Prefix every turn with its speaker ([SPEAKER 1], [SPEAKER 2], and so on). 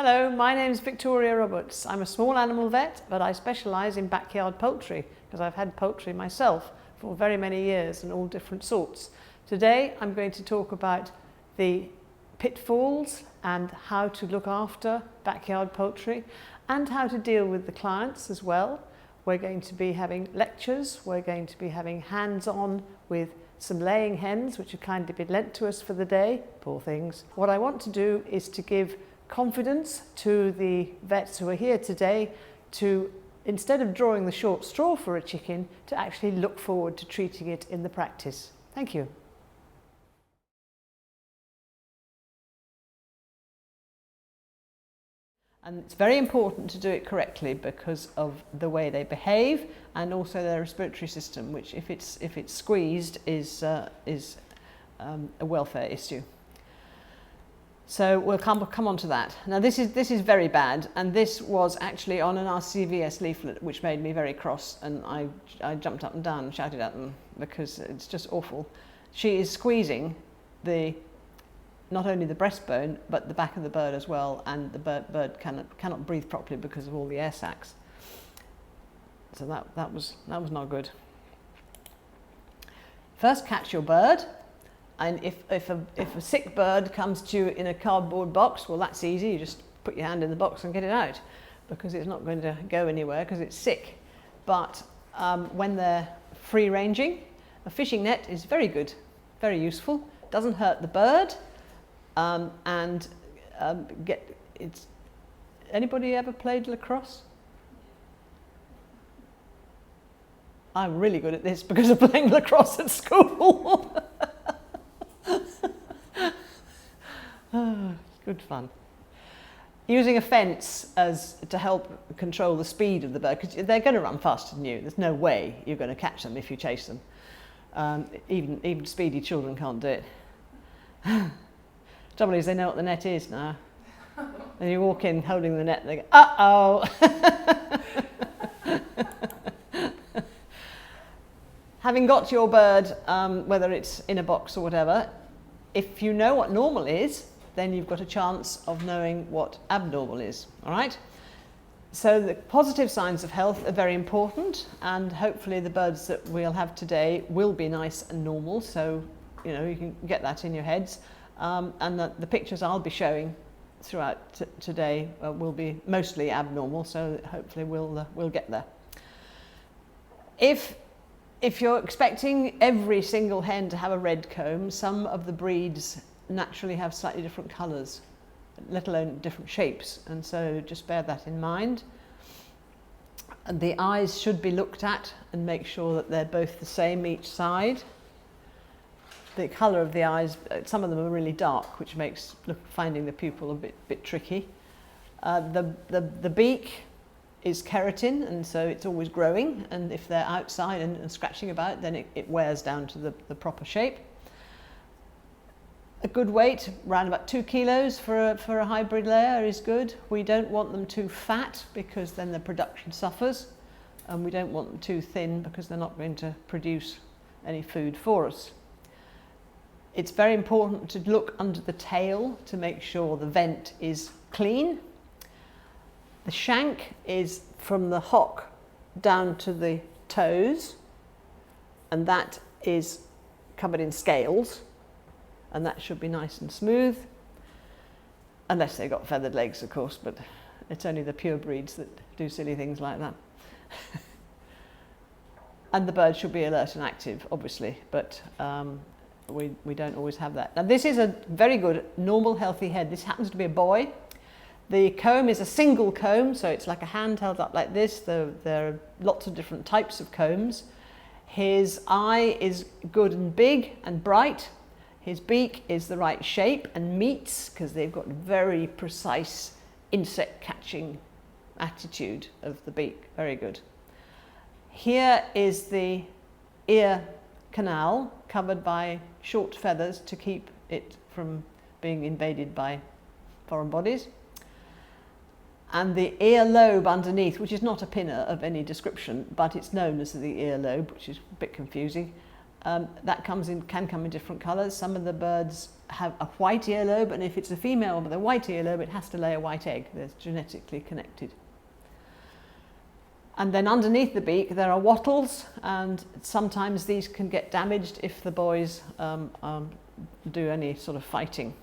[SPEAKER 1] Hello, my name's Victoria Roberts. I'm a small animal vet, but I specialise in backyard poultry because I've had poultry myself for very many years and all different sorts. Today I'm going to talk about the pitfalls and how to look after backyard poultry and how to deal with the clients as well. We're going to be having lectures, we're going to be having hands-on with some laying hens which have kindly been lent to us for the day, poor things. What I want to do is to give confidence to the vets who are here today to, instead of drawing the short straw for a chicken, to actually look forward to treating it in the practice. Thank you. And it's very important to do it correctly because of the way they behave and also their respiratory system, which if it's squeezed is a welfare issue. So we'll come on to that. Now this is very bad, and this was actually on an RCVS leaflet, which made me very cross, and I jumped up and down and shouted at them because it's just awful. She is squeezing not only the breastbone but the back of the bird as well, and the bird cannot breathe properly because of all the air sacs. So that was not good. First, catch your bird. And if a sick bird comes to you in a cardboard box, well, that's easy. You just put your hand in the box and get it out because it's not going to go anywhere because it's sick. But when they're free-ranging, a fishing net is very good, very useful. Doesn't hurt the bird, Anybody ever played lacrosse? I'm really good at this because of playing lacrosse at school. Good fun. Using a fence to help control the speed of the bird, because they're going to run faster than you. There's no way you're going to catch them if you chase them. Even speedy children can't do it. Trouble is, they know what the net is now. And you walk in holding the net and they go, uh-oh. Having got your bird, whether it's in a box or whatever, if you know what normal is, then you've got a chance of knowing what abnormal is, all right? So the positive signs of health are very important, and hopefully the birds that we'll have today will be nice and normal, so you know you can get that in your heads. And the pictures I'll be showing throughout today will be mostly abnormal, so hopefully we'll get there. If you're expecting every single hen to have a red comb, some of the breeds naturally have slightly different colours, let alone different shapes, and so just bear that in mind. And the eyes should be looked at and make sure that they're both the same each side. The colour of the eyes, some of them are really dark, which makes finding the pupil a bit tricky. The beak is keratin, and so it's always growing, and if they're outside and scratching about, then it wears down to the proper shape. A good weight, around about 2 kilos for a hybrid layer is good. We don't want them too fat because then the production suffers, and we don't want them too thin because they're not going to produce any food for us. It's very important to look under the tail to make sure the vent is clean. The shank is from the hock down to the toes, and that is covered in scales, and that should be nice and smooth, unless they've got feathered legs, of course, but it's only the pure breeds that do silly things like that. And the bird should be alert and active, obviously, but we don't always have that. Now this is a very good, normal, healthy head. This happens to be a boy. The comb is a single comb, so it's like a hand held up like this. There are lots of different types of combs. His eye is good and big and bright. His beak is the right shape and meets, because they've got very precise insect catching attitude of the beak. Very good. Here is the ear canal covered by short feathers to keep it from being invaded by foreign bodies. And the ear lobe underneath, which is not a pinna of any description, but it's known as the ear lobe, which is a bit confusing, That can come in different colours. Some of the birds have a white earlobe, and if it's a female with a white earlobe, it has to lay a white egg. They're genetically connected. And then underneath the beak there are wattles, and sometimes these can get damaged if the boys do any sort of fighting.